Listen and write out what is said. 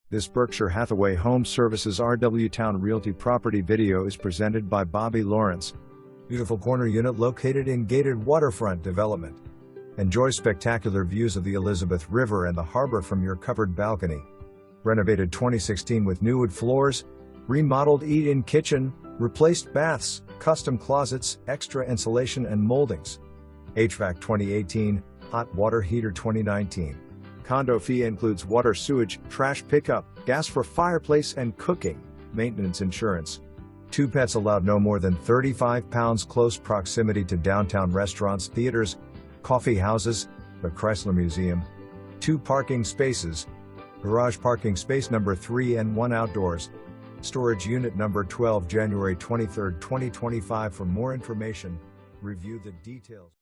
This Berkshire Hathaway HomeServices RW Towne Realty property video is presented by Bobby Lawrence. Beautiful corner unit located in gated waterfront development. Enjoy spectacular views of the Elizabeth River and the harbor from your covered balcony. Renovated 2016 with new wood floors, remodeled eat-in kitchen, replaced baths, custom closets, extra insulation and moldings. HVAC 2018, hot water heater 2019. Condo fee includes water, sewage, trash pickup, gas for fireplace and cooking, maintenance insurance. 2 pets allowed, no more than 35 pounds, close proximity to downtown restaurants, theaters, coffee houses, the Chrysler Museum. 2 parking spaces. Garage parking space number 3 and 1 outdoors. Storage unit number 12, January 23, 2025. For more information, review the details.